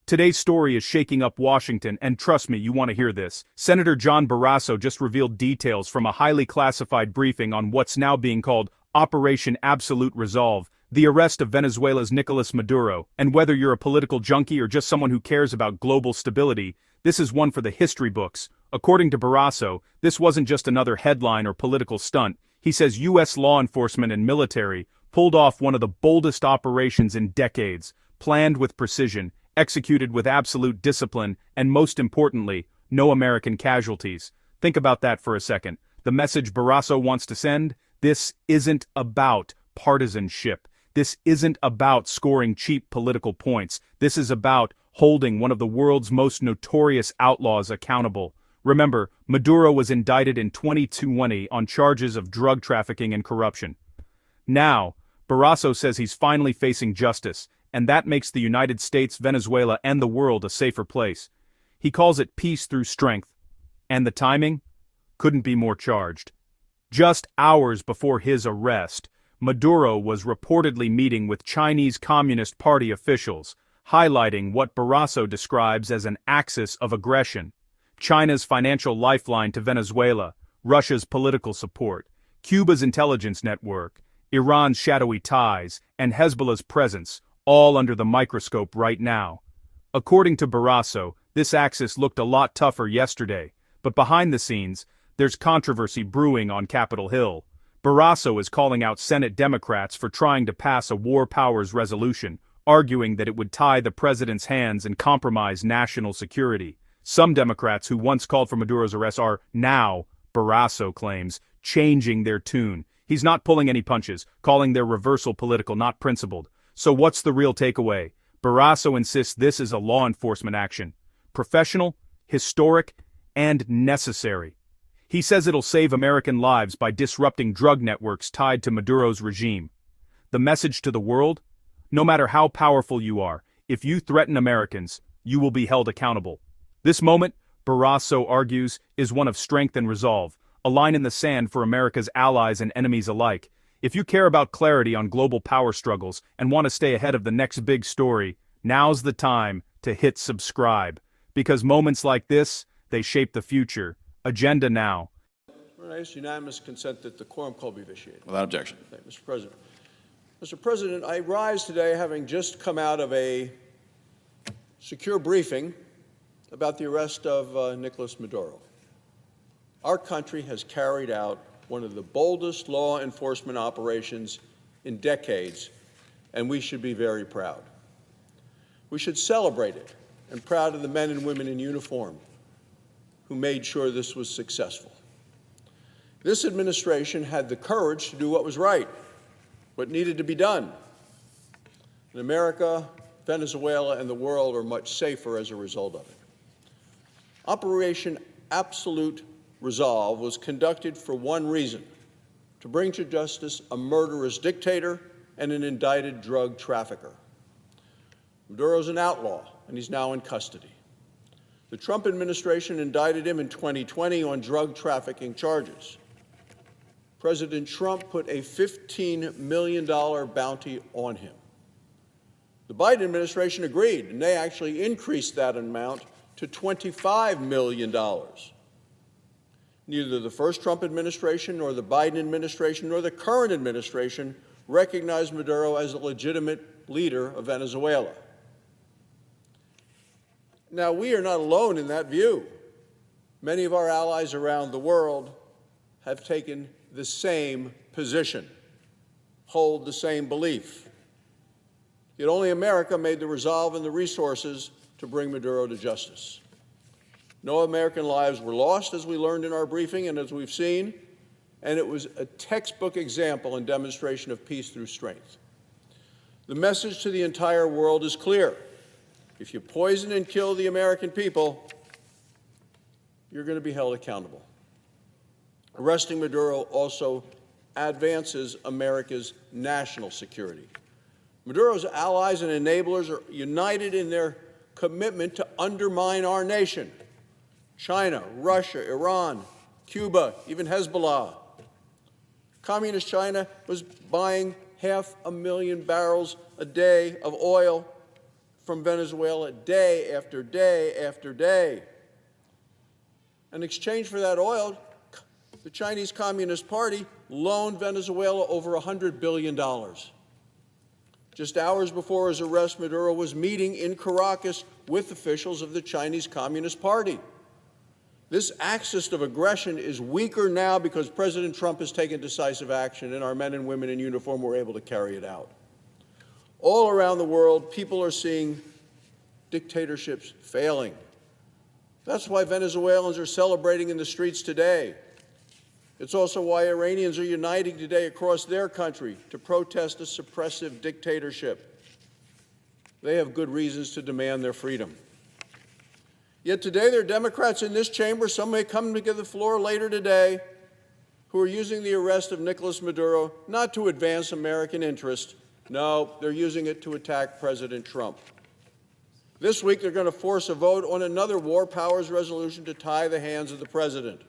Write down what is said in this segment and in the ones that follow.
Today's story is shaking up Washington, and trust me, you want to hear this. Senator John Barrasso just revealed details from a highly classified briefing on what's now being called Operation Absolute Resolve, the arrest of Venezuela's Nicolás Maduro. And whether you're a political junkie or just someone who cares about global stability, this is one for the history books. According to Barrasso, this wasn't just another headline or political stunt. He says U.S. law enforcement and military pulled off one of the boldest operations in decades, planned with precision, executed with absolute discipline, and most importantly, no American casualties. Think about that for a second. The message Barrasso wants to send? This isn't about partisanship. This isn't about scoring cheap political points. This is about holding one of the world's most notorious outlaws accountable. Remember, Maduro was indicted in 2020 on charges of drug trafficking and corruption. Now, Barrasso says he's finally facing justice, and that makes the United States, Venezuela, and the world a safer place. He calls it peace through strength. And the timing? Couldn't be more charged. Just hours before his arrest, Maduro was reportedly meeting with Chinese Communist Party officials, highlighting what Barrasso describes as an axis of aggression: China's financial lifeline to Venezuela, Russia's political support, Cuba's intelligence network, Iran's shadowy ties, and Hezbollah's presence, all under the microscope right now. According to Barrasso, this axis looked a lot tougher yesterday, but behind the scenes, there's controversy brewing on Capitol Hill. Barrasso is calling out Senate Democrats for trying to pass a war powers resolution, arguing that it would tie the president's hands and compromise national security. Some Democrats who once called for Maduro's arrest are now, Barrasso claims, changing their tune. He's not pulling any punches, calling their reversal political, not principled. So what's the real takeaway? Barrasso insists this is a law enforcement action. Professional, historic, and necessary. He says it'll save American lives by disrupting drug networks tied to Maduro's regime. The message to the world? No matter how powerful you are, if you threaten Americans, you will be held accountable. This moment, Barrasso argues, is one of strength and resolve, a line in the sand for America's allies and enemies alike. If you care about clarity on global power struggles and want to stay ahead of the next big story, now's the time to hit subscribe. Because moments like this, they shape the future. Agenda now. Nice unanimous consent that the quorum call be vitiated. Without objection. Thank you, Mr. President. Mr. President, I rise today having just come out of a secure briefing about the arrest of Nicolás Maduro. Our country has carried out one of the boldest law enforcement operations in decades, and we should be very proud. We should celebrate it, and proud of the men and women in uniform who made sure this was successful. This administration had the courage to do what was right, what needed to be done. And America, Venezuela, and the world are much safer as a result of it. Operation Absolute Resolve was conducted for one reason: to bring to justice a murderous dictator and an indicted drug trafficker. Maduro's an outlaw, and he's now in custody. The Trump administration indicted him in 2020 on drug trafficking charges. President Trump put a $15 million bounty on him. The Biden administration agreed, and they actually increased that amount to $25 million. Neither the first Trump administration, nor the Biden administration, nor the current administration recognized Maduro as a legitimate leader of Venezuela. Now, we are not alone in that view. Many of our allies around the world have taken the same position, hold the same belief. Yet only America made the resolve and the resources to bring Maduro to justice. No American lives were lost, as we learned in our briefing and as we've seen, and it was a textbook example and demonstration of peace through strength. The message to the entire world is clear. If you poison and kill the American people, you're going to be held accountable. Arresting Maduro also advances America's national security. Maduro's allies and enablers are united in their commitment to undermine our nation. China, Russia, Iran, Cuba, even Hezbollah. Communist China was buying 500,000 barrels a day of oil from Venezuela day after day after day. In exchange for that oil, the Chinese Communist Party loaned Venezuela over $100 billion. Just hours before his arrest, Maduro was meeting in Caracas with officials of the Chinese Communist Party. This axis of aggression is weaker now because President Trump has taken decisive action, and our men and women in uniform were able to carry it out. All around the world, people are seeing dictatorships failing. That's why Venezuelans are celebrating in the streets today. It's also why Iranians are uniting today across their country to protest a suppressive dictatorship. They have good reasons to demand their freedom. Yet today there are Democrats in this chamber, some may come to the floor later today, who are using the arrest of Nicolás Maduro not to advance American interest. No, they're using it to attack President Trump. This week they're going to force a vote on another war powers resolution to tie the hands of the president.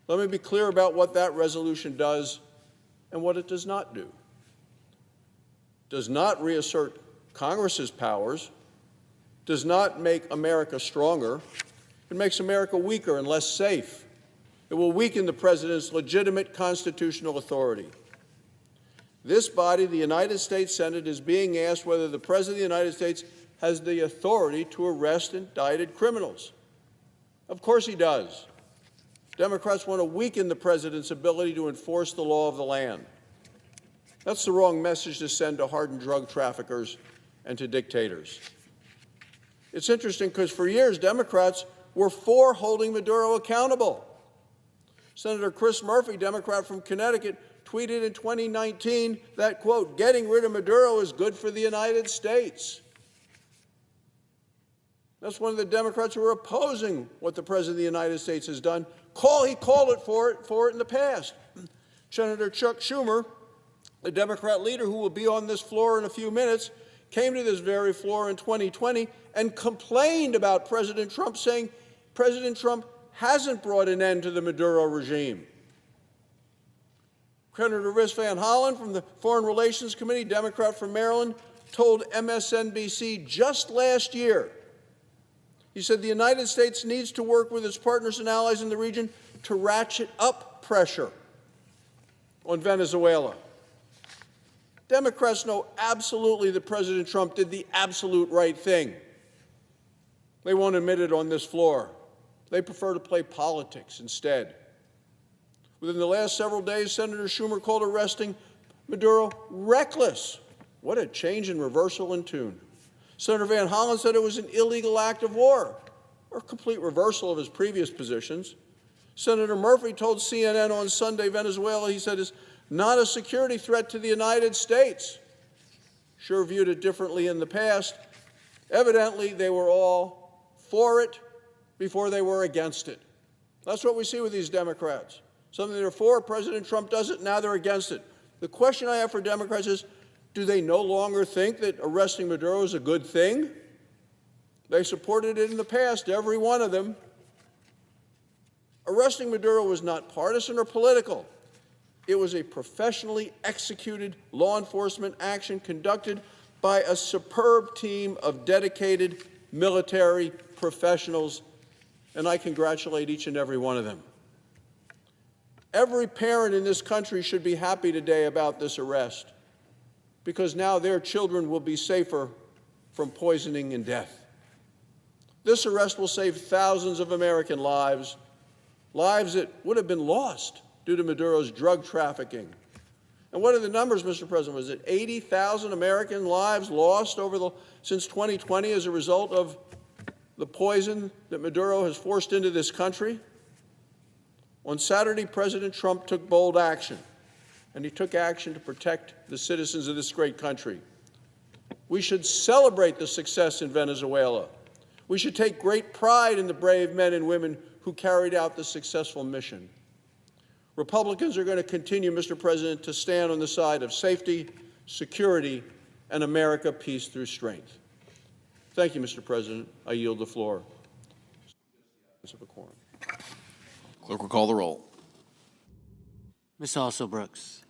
Let me be clear about what that resolution does and what it does not do. It does not reassert Congress's powers, does not make America stronger. It makes America weaker and less safe. It will weaken the president's legitimate constitutional authority. This body, the United States Senate, is being asked whether the President of the United States has the authority to arrest indicted criminals. Of course he does. Democrats want to weaken the president's ability to enforce the law of the land. That's the wrong message to send to hardened drug traffickers and to dictators. It's interesting because for years, Democrats were for holding Maduro accountable. Senator Chris Murphy, Democrat from Connecticut, tweeted in 2019 that, quote, getting rid of Maduro is good for the United States. That's one of the Democrats who are opposing what the President of the United States has done. He called it for it in the past. Senator Chuck Schumer, the Democrat leader who will be on this floor in a few minutes, came to this very floor in 2020 and complained about President Trump, saying President Trump hasn't brought an end to the Maduro regime. Senator Riss Van Hollen from the Foreign Relations Committee, Democrat from Maryland, told MSNBC just last year, he said the United States needs to work with its partners and allies in the region to ratchet up pressure on Venezuela. Democrats know absolutely that President Trump did the absolute right thing. They won't admit it on this floor. They prefer to play politics instead. Within the last several days, Senator Schumer called arresting Maduro reckless. What a change in reversal in tune. Senator Van Hollen said it was an illegal act of war, or a complete reversal of his previous positions. Senator Murphy told CNN on Sunday Venezuela, he said, is not a security threat to the United States. Sure viewed it differently in the past. Evidently, they were all for it before they were against it. That's what we see with these Democrats. Something they're for, President Trump does it, now they're against it. The question I have for Democrats is, do they no longer think that arresting Maduro is a good thing? They supported it in the past, every one of them. Arresting Maduro was not partisan or political. It was a professionally executed law enforcement action conducted by a superb team of dedicated military professionals, and I congratulate each and every one of them. Every parent in this country should be happy today about this arrest, because now their children will be safer from poisoning and death. This arrest will save thousands of American lives, lives that would have been lost due to Maduro's drug trafficking. And what are the numbers, Mr. President? Was it 80,000 American lives lost since 2020 as a result of the poison that Maduro has forced into this country? On Saturday, President Trump took bold action, and he took action to protect the citizens of this great country. We should celebrate the success in Venezuela. We should take great pride in the brave men and women who carried out the successful mission. Republicans are going to continue, Mr. President, to stand on the side of safety, security, and America peace through strength. Thank you, Mr. President. I yield the floor. Clerk will call the roll. Ms. Also Brooks.